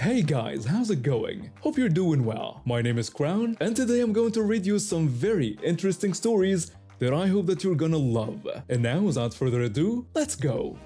Hey guys, how's it going? Hope you're doing well. My name is Crown, and today I'm going to read you some very interesting stories that I hope that you're gonna love. And now, without further ado, let's go!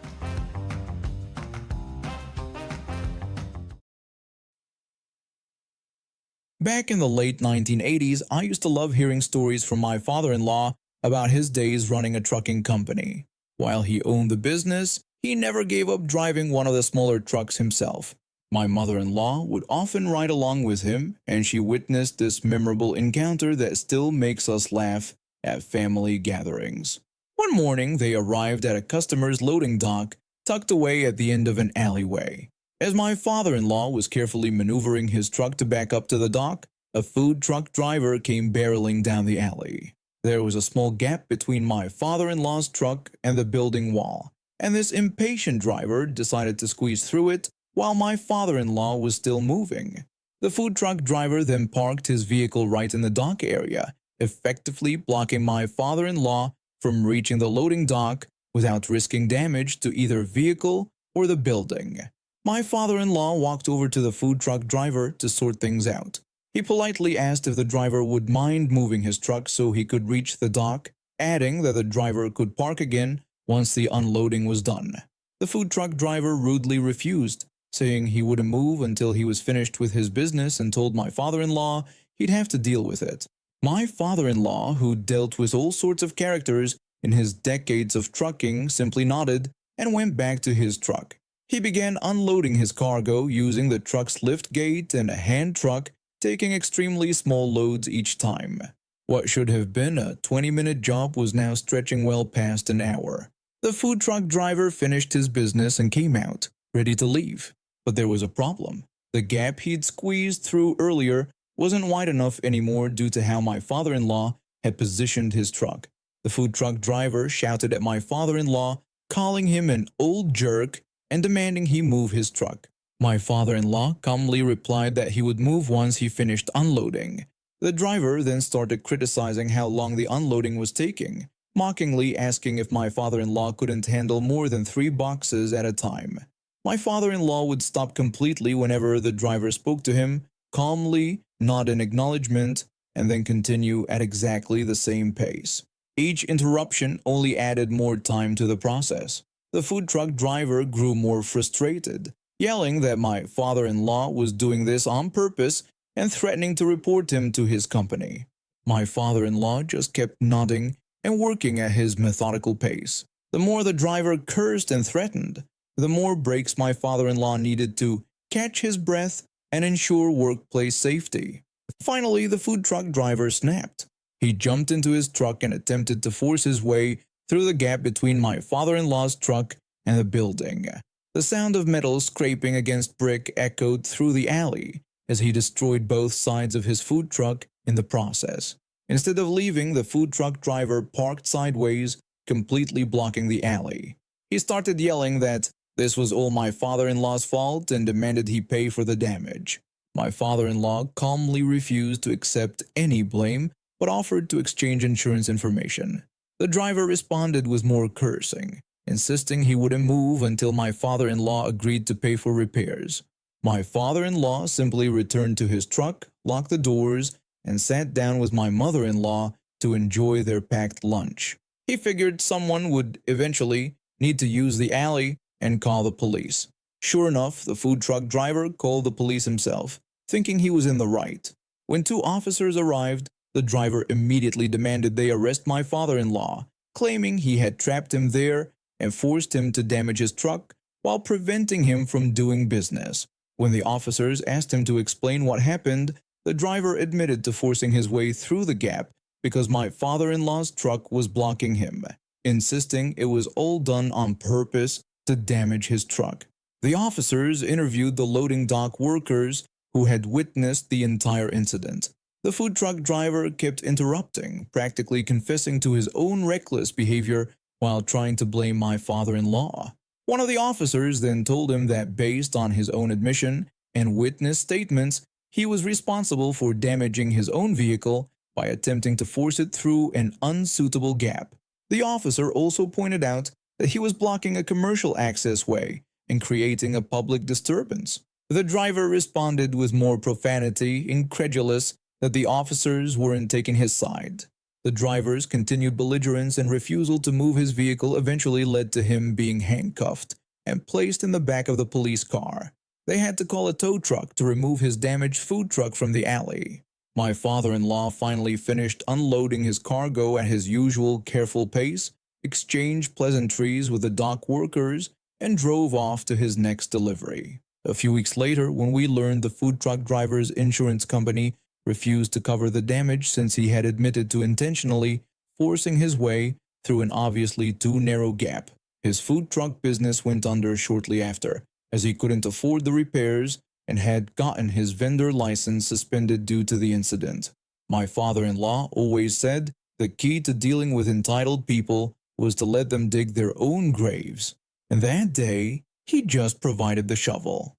Back in the late 1980s, I used to love hearing stories from my father-in-law about his days running a trucking company. While he owned the business, he never gave up driving one of the smaller trucks himself. My mother-in-law would often ride along with him, and she witnessed this memorable encounter that still makes us laugh at family gatherings. One morning, they arrived at a customer's loading dock tucked away at the end of an alleyway. As my father-in-law was carefully maneuvering his truck to back up to the dock, a food truck driver came barreling down the alley. There was a small gap between my father-in-law's truck and the building wall, and this impatient driver decided to squeeze through it while my father-in-law was still moving. The food truck driver then parked his vehicle right in the dock area, effectively blocking my father-in-law from reaching the loading dock without risking damage to either vehicle or the building. My father-in-law walked over to the food truck driver to sort things out. He politely asked if the driver would mind moving his truck so he could reach the dock, adding that the driver could park again once the unloading was done. The food truck driver rudely refused, saying he wouldn't move until he was finished with his business, and told my father-in-law he'd have to deal with it. My father-in-law, who dealt with all sorts of characters in his decades of trucking, simply nodded and went back to his truck. He began unloading his cargo using the truck's lift gate and a hand truck, taking extremely small loads each time. What should have been a 20-minute job was now stretching well past an hour. The food truck driver finished his business and came out, ready to leave. But there was a problem. The gap he'd squeezed through earlier wasn't wide enough anymore due to how my father-in-law had positioned his truck. The food truck driver shouted at my father-in-law, calling him an old jerk and demanding he move his truck. My father-in-law calmly replied that he would move once he finished unloading. The driver then started criticizing how long the unloading was taking, mockingly asking if my father-in-law couldn't handle more than 3 boxes at a time. My father-in-law would stop completely whenever the driver spoke to him, calmly nod in acknowledgement, and then continue at exactly the same pace. Each interruption only added more time to the process. The food truck driver grew more frustrated, yelling that my father-in-law was doing this on purpose and threatening to report him to his company. My father-in-law just kept nodding and working at his methodical pace. The more the driver cursed and threatened, the more breaks my father-in-law needed to catch his breath and ensure workplace safety. Finally, the food truck driver snapped. He jumped into his truck and attempted to force his way through the gap between my father-in-law's truck and the building. The sound of metal scraping against brick echoed through the alley as he destroyed both sides of his food truck in the process. Instead of leaving, the food truck driver parked sideways, completely blocking the alley. He started yelling that this was all my father-in-law's fault and demanded he pay for the damage. My father-in-law calmly refused to accept any blame but offered to exchange insurance information. The driver responded with more cursing, insisting he wouldn't move until my father-in-law agreed to pay for repairs. My father-in-law simply returned to his truck, locked the doors, and sat down with my mother-in-law to enjoy their packed lunch. He figured someone would eventually need to use the alley and call the police. Sure enough, the food truck driver called the police himself, thinking he was in the right. When 2 officers arrived, the driver immediately demanded they arrest my father-in-law, claiming he had trapped him there and forced him to damage his truck while preventing him from doing business. When the officers asked him to explain what happened, the driver admitted to forcing his way through the gap because my father-in-law's truck was blocking him, insisting it was all done on purpose to damage his truck. The officers interviewed the loading dock workers who had witnessed the entire incident. The food truck driver kept interrupting, practically confessing to his own reckless behavior while trying to blame my father-in-law. One of the officers then told him that based on his own admission and witness statements, he was responsible for damaging his own vehicle by attempting to force it through an unsuitable gap. The officer also pointed out that he was blocking a commercial access way and creating a public disturbance. The driver responded with more profanity, incredulous that the officers weren't taking his side. The driver's continued belligerence and refusal to move his vehicle eventually led to him being handcuffed and placed in the back of the police car. They had to call a tow truck to remove his damaged food truck from the alley. My father-in-law finally finished unloading his cargo at his usual careful pace, exchanged pleasantries with the dock workers, and drove off to his next delivery. A few weeks later, when we learned the food truck driver's insurance company refused to cover the damage since he had admitted to intentionally forcing his way through an obviously too narrow gap, his food truck business went under shortly after, as he couldn't afford the repairs and had gotten his vendor license suspended due to the incident. My father-in-law always said the key to dealing with entitled people was to let them dig their own graves, and that day he just provided the shovel.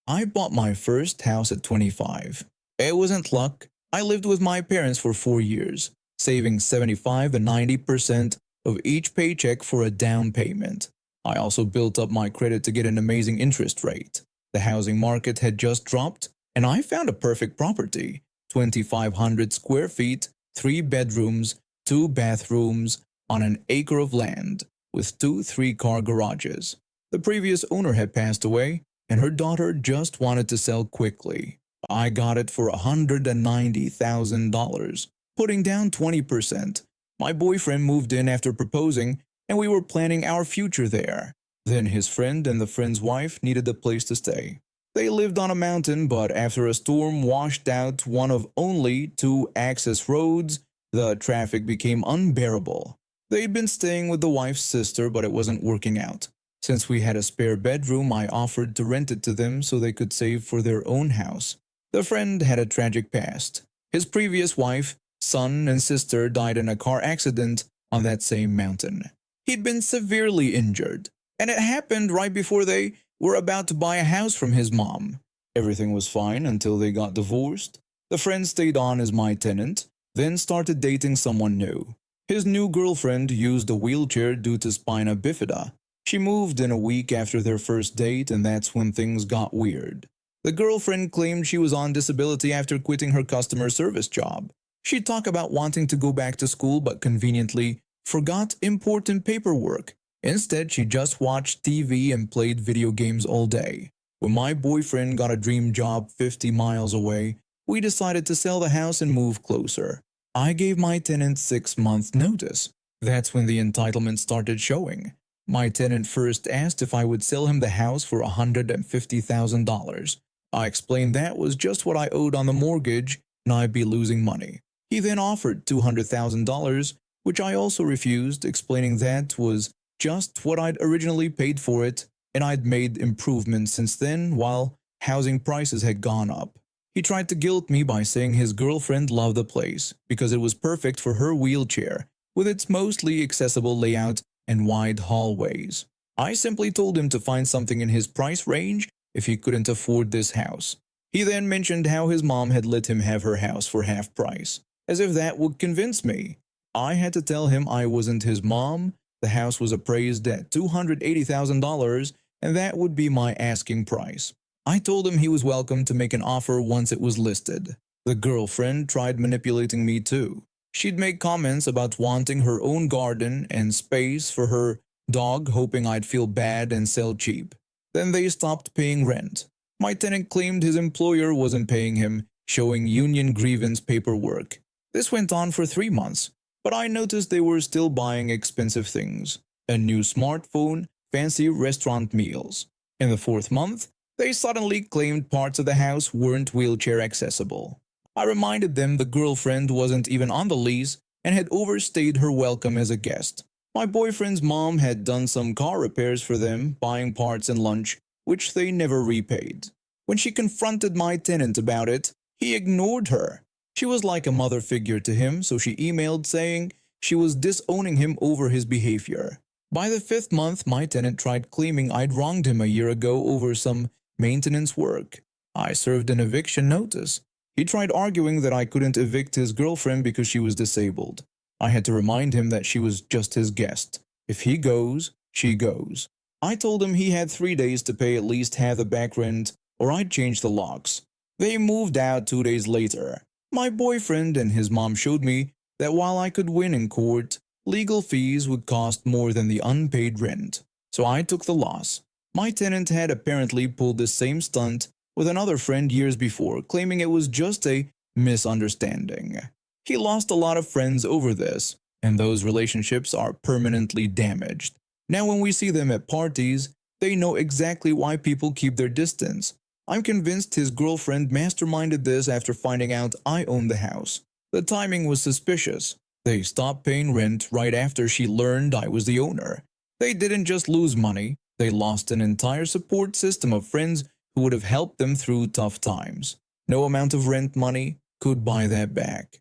I bought my first house at 25. It wasn't luck. I lived with my parents for 4 years, saving 75 and 90% of each paycheck for a down payment. I also built up my credit to get an amazing interest rate. The housing market had just dropped, and I found a perfect property, 2,500 square feet, 3 bedrooms, 2 bathrooms, on an acre of land, with 2 3-car garages. The previous owner had passed away, and her daughter just wanted to sell quickly. I got it for $190,000, putting down 20%. My boyfriend moved in after proposing, and we were planning our future there. Then his friend and the friend's wife needed a place to stay. They lived on a mountain, but after a storm washed out one of only 2 access roads, the traffic became unbearable. They'd been staying with the wife's sister, but it wasn't working out. Since we had a spare bedroom, I offered to rent it to them so they could save for their own house. The friend had a tragic past. His previous wife, son, and sister died in a car accident on that same mountain. He'd been severely injured, and it happened right before they were about to buy a house from his mom. Everything was fine until they got divorced. The friend stayed on as my tenant, then started dating someone new. His new girlfriend used a wheelchair due to spina bifida. She moved in a week after their first date, and that's when things got weird. The girlfriend claimed she was on disability after quitting her customer service job. She'd talk about wanting to go back to school but conveniently forgot important paperwork. Instead, she just watched TV and played video games all day. When my boyfriend got a dream job 50 miles away, we decided to sell the house and move closer. I gave my tenant 6-month notice. That's when the entitlement started showing. My tenant first asked if I would sell him the house for $150,000. I explained that was just what I owed on the mortgage and I'd be losing money. He then offered $200,000, which I also refused, explaining that was just what I'd originally paid for it and I'd made improvements since then while housing prices had gone up. He tried to guilt me by saying his girlfriend loved the place because it was perfect for her wheelchair, with its mostly accessible layout and wide hallways. I simply told him to find something in his price range if he couldn't afford this house. He then mentioned how his mom had let him have her house for half price, as if that would convince me. I had to tell him I wasn't his mom, the house was appraised at $280,000, and that would be my asking price. I told him he was welcome to make an offer once it was listed. The girlfriend tried manipulating me too. She'd make comments about wanting her own garden and space for her dog, hoping I'd feel bad and sell cheap. Then they stopped paying rent. My tenant claimed his employer wasn't paying him, showing union grievance paperwork. This went on for 3 months, but I noticed they were still buying expensive things. A new smartphone, fancy restaurant meals. In the 4th month, they suddenly claimed parts of the house weren't wheelchair accessible. I reminded them the girlfriend wasn't even on the lease and had overstayed her welcome as a guest. My boyfriend's mom had done some car repairs for them, buying parts and lunch, which they never repaid. When she confronted my tenant about it, he ignored her. She was like a mother figure to him, so she emailed saying she was disowning him over his behavior. By the 5th month, my tenant tried claiming I'd wronged him a year ago over some maintenance work. I served an eviction notice. He tried arguing that I couldn't evict his girlfriend because she was disabled. I had to remind him that she was just his guest. If he goes, she goes. I told him he had 3 days to pay at least half the back rent or I'd change the locks. They moved out 2 days later. My boyfriend and his mom showed me that while I could win in court, legal fees would cost more than the unpaid rent. So I took the loss. My tenant had apparently pulled the same stunt with another friend years before, claiming it was just a misunderstanding. He lost a lot of friends over this, and those relationships are permanently damaged. Now when we see them at parties, they know exactly why people keep their distance. I'm convinced his girlfriend masterminded this after finding out I owned the house. The timing was suspicious. They stopped paying rent right after she learned I was the owner. They didn't just lose money, they lost an entire support system of friends who would have helped them through tough times. No amount of rent money could buy that back.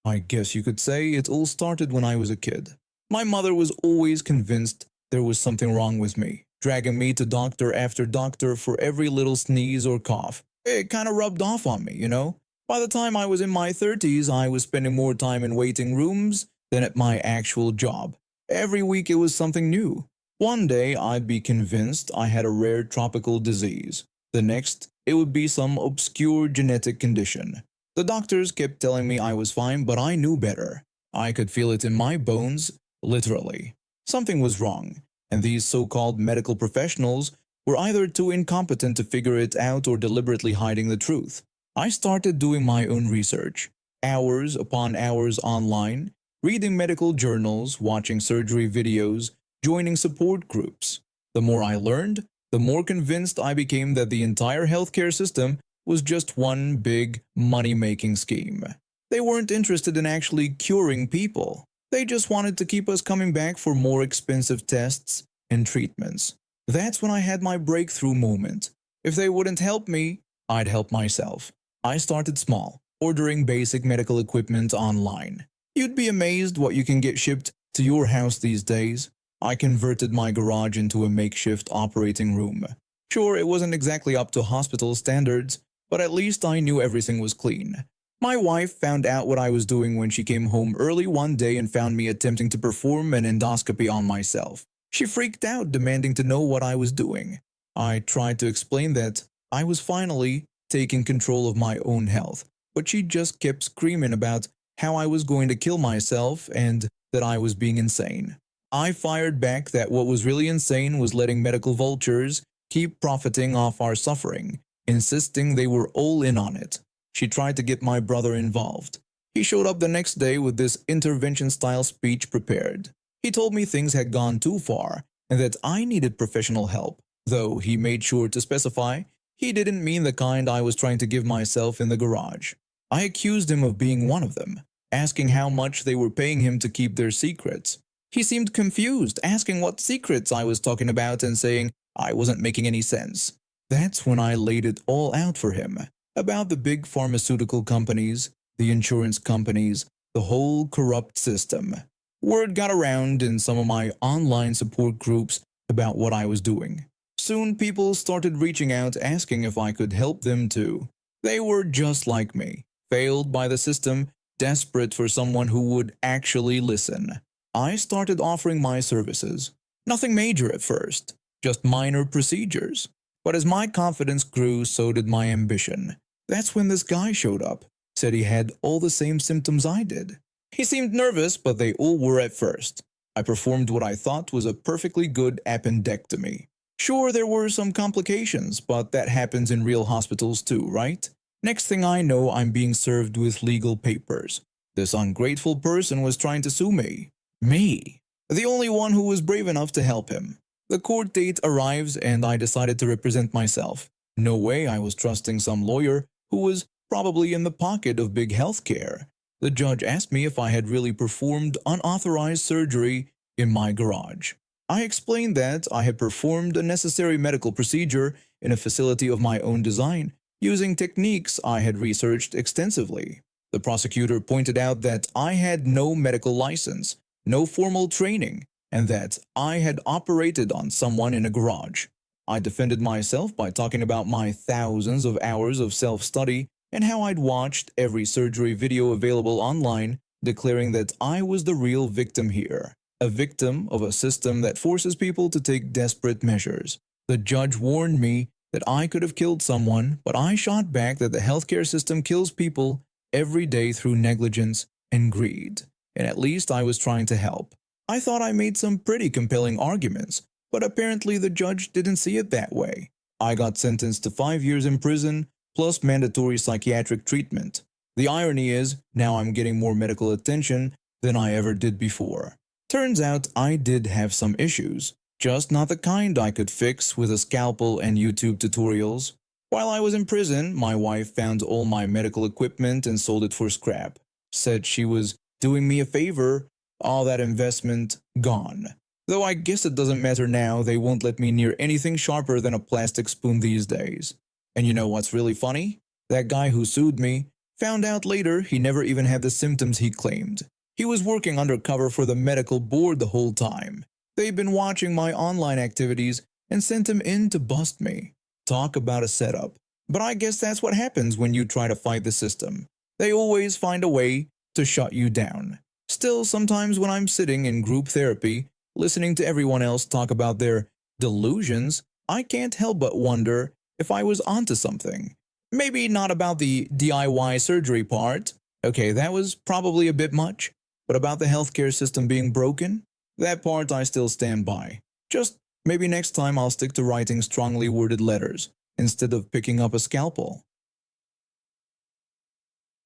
I guess you could say it all started when I was a kid. My mother was always convinced there was something wrong with me, dragging me to doctor after doctor for every little sneeze or cough. It kind of rubbed off on me, you know? By the time I was in my 30s, I was spending more time in waiting rooms than at my actual job. Every week it was something new. One day I'd be convinced I had a rare tropical disease. The next, it would be some obscure genetic condition. The doctors kept telling me I was fine, but I knew better. I could feel it in my bones, literally. Something was wrong, and these so-called medical professionals were either too incompetent to figure it out or deliberately hiding the truth. I started doing my own research, hours upon hours online, reading medical journals, watching surgery videos, joining support groups. The more I learned, the more convinced I became that the entire healthcare system was just one big money-making scheme. They weren't interested in actually curing people. They just wanted to keep us coming back for more expensive tests and treatments. That's when I had my breakthrough moment. If they wouldn't help me, I'd help myself. I started small, ordering basic medical equipment online. You'd be amazed what you can get shipped to your house these days. I converted my garage into a makeshift operating room. Sure, it wasn't exactly up to hospital standards, but at least I knew everything was clean. My wife found out what I was doing when she came home early one day and found me attempting to perform an endoscopy on myself. She freaked out, demanding to know what I was doing. I tried to explain that I was finally taking control of my own health, but she just kept screaming about how I was going to kill myself and that I was being insane. I fired back that what was really insane was letting medical vultures keep profiting off our suffering, insisting they were all in on it. She tried to get my brother involved. He showed up the next day with this intervention-style speech prepared. He told me things had gone too far and that I needed professional help, though he made sure to specify he didn't mean the kind I was trying to give myself in the garage. I accused him of being one of them, asking how much they were paying him to keep their secrets. He seemed confused, asking what secrets I was talking about and saying I wasn't making any sense. That's when I laid it all out for him, about the big pharmaceutical companies, the insurance companies, the whole corrupt system. Word got around in some of my online support groups about what I was doing. Soon people started reaching out asking if I could help them too. They were just like me, failed by the system, desperate for someone who would actually listen. I started offering my services. Nothing major at first, just minor procedures. But as my confidence grew, so did my ambition. That's when this guy showed up, said he had all the same symptoms I did. He seemed nervous, but they all were at first. I performed what I thought was a perfectly good appendectomy. Sure, there were some complications, but that happens in real hospitals too, right? Next thing I know, I'm being served with legal papers. This ungrateful person was trying to sue me. Me, the only one who was brave enough to help him. The court date arrives and I decided to represent myself. No way I was trusting some lawyer who was probably in the pocket of big healthcare. The judge asked me if I had really performed unauthorized surgery in my garage. I explained that I had performed a necessary medical procedure in a facility of my own design, using techniques I had researched extensively. The prosecutor pointed out that I had no medical license, no formal training, and that I had operated on someone in a garage. I defended myself by talking about my thousands of hours of self-study and how I'd watched every surgery video available online, declaring that I was the real victim here. a victim of a system that forces people to take desperate measures. The judge warned me that I could have killed someone, but I shot back that the healthcare system kills people every day through negligence and greed, and at least I was trying to help. I thought I made some pretty compelling arguments, but apparently the judge didn't see it that way. I got sentenced to 5 years in prison, plus mandatory psychiatric treatment. The irony is, now I'm getting more medical attention than I ever did before. Turns out I did have some issues, just not the kind I could fix with a scalpel and YouTube tutorials. While I was in prison, my wife found all my medical equipment and sold it for scrap. Said she was doing me a favor, all that investment gone. Though I guess it doesn't matter now, they won't let me near anything sharper than a plastic spoon these days. And you know what's really funny? That guy who sued me found out later he never even had the symptoms he claimed. He was working undercover for the medical board the whole time. They've been watching my online activities and sent him in to bust me. Talk about a setup. But I guess that's what happens when you try to fight the system. They always find a way to shut you down. Still, sometimes when I'm sitting in group therapy, listening to everyone else talk about their delusions, I can't help but wonder if I was onto something. Maybe not about the DIY surgery part. Okay, that was probably a bit much. But about the healthcare system being broken? That part I still stand by. Just maybe next time I'll stick to writing strongly worded letters instead of picking up a scalpel.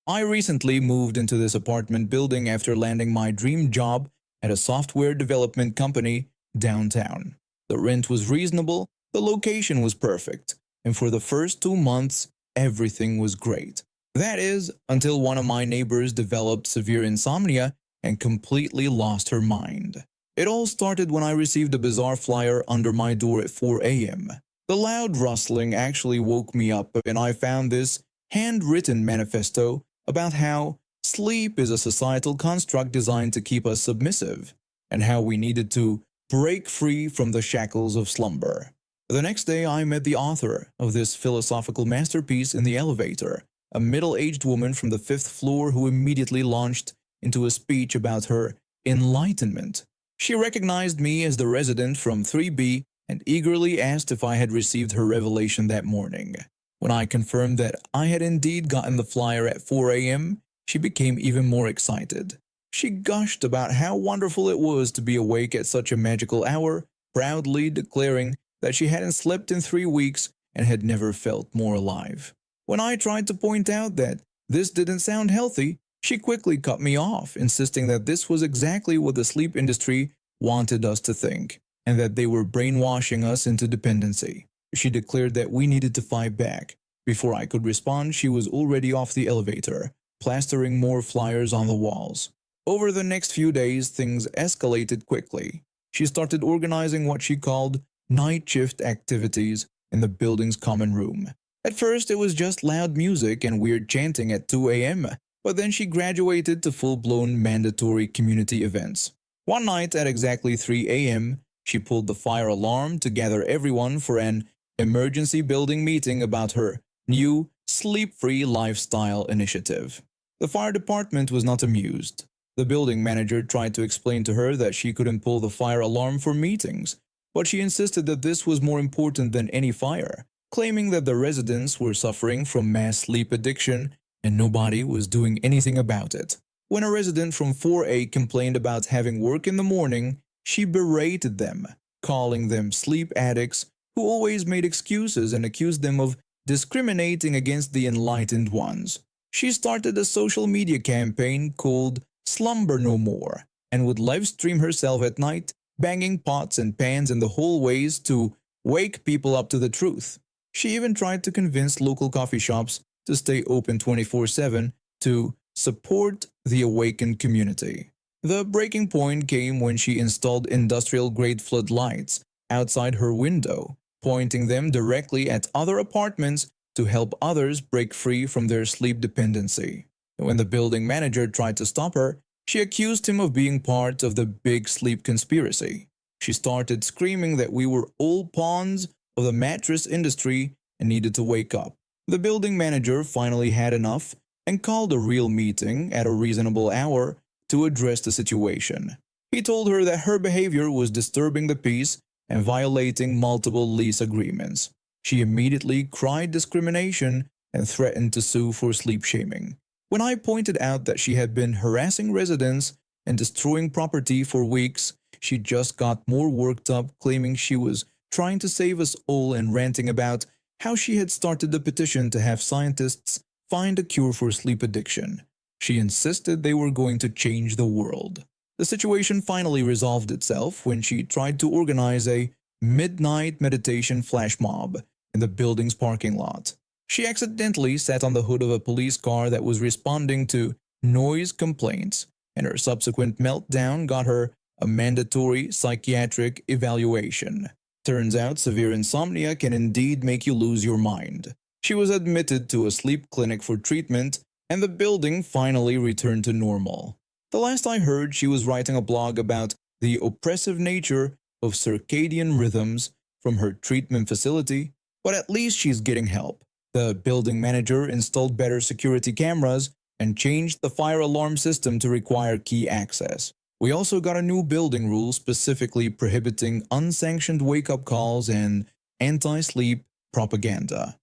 I recently moved into this apartment building after landing my dream job at a software development company downtown. The rent was reasonable, the location was perfect, and for the first 2 months, everything was great. That is, until one of my neighbors developed severe insomnia and completely lost her mind. It all started when I received a bizarre flyer under my door at 4 a.m. The loud rustling actually woke me up, and I found this handwritten manifesto about how sleep is a societal construct designed to keep us submissive, and how we needed to break free from the shackles of slumber. The next day, I met the author of this philosophical masterpiece in the elevator, a middle-aged woman from the 5th floor who immediately launched into a speech about her enlightenment. She recognized me as the resident from 3B and eagerly asked if I had received her revelation that morning. When I confirmed that I had indeed gotten the flyer at 4 a.m., she became even more excited. She gushed about how wonderful it was to be awake at such a magical hour, proudly declaring that she hadn't slept in 3 weeks and had never felt more alive. When I tried to point out that this didn't sound healthy, she quickly cut me off, insisting that this was exactly what the sleep industry wanted us to think, and that they were brainwashing us into dependency. She declared that we needed to fight back. Before I could respond, she was already off the elevator, plastering more flyers on the walls. Over the next few days, things escalated quickly. She started organizing what she called night shift activities in the building's common room. At first, it was just loud music and weird chanting at 2 a.m., but then she graduated to full-blown mandatory community events. One night at exactly 3 a.m., she pulled the fire alarm to gather everyone for an emergency building meeting about her new sleep-free lifestyle initiative. The fire department was not amused. The building manager tried to explain to her that she couldn't pull the fire alarm for meetings, but she insisted that this was more important than any fire, claiming that the residents were suffering from mass sleep addiction and nobody was doing anything about it. When a resident from 4A complained about having work in the morning, she berated them, calling them sleep addicts who always made excuses and accused them of discriminating against the enlightened ones. She started a social media campaign called Slumber No More and would live stream herself at night, banging pots and pans in the hallways to wake people up to the truth. She even tried to convince local coffee shops to stay open 24/7 to support the awakened community. The breaking point came when she installed industrial-grade floodlights outside her window, pointing them directly at other apartments to help others break free from their sleep dependency. When the building manager tried to stop her, she accused him of being part of the big sleep conspiracy. She started screaming that we were all pawns of the mattress industry and needed to wake up. The building manager finally had enough and called a real meeting at a reasonable hour to address the situation. He told her that her behavior was disturbing the peace and violating multiple lease agreements. She immediately cried discrimination and threatened to sue for sleep shaming. When I pointed out that she had been harassing residents and destroying property for weeks, she just got more worked up, claiming she was trying to save us all and ranting about how she had started the petition to have scientists find a cure for sleep addiction. She insisted they were going to change the world. The situation finally resolved itself when she tried to organize a midnight meditation flash mob in the building's parking lot. She accidentally sat on the hood of a police car that was responding to noise complaints, and her subsequent meltdown got her a mandatory psychiatric evaluation. Turns out severe insomnia can indeed make you lose your mind. She was admitted to a sleep clinic for treatment, and the building finally returned to normal. The last I heard, she was writing a blog about the oppressive nature of circadian rhythms from her treatment facility, but at least she's getting help. The building manager installed better security cameras and changed the fire alarm system to require key access. We also got a new building rule specifically prohibiting unsanctioned wake-up calls and anti-sleep propaganda.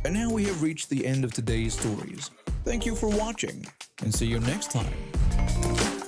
And now we have reached the end of today's stories. Thank you for watching, and see you next time.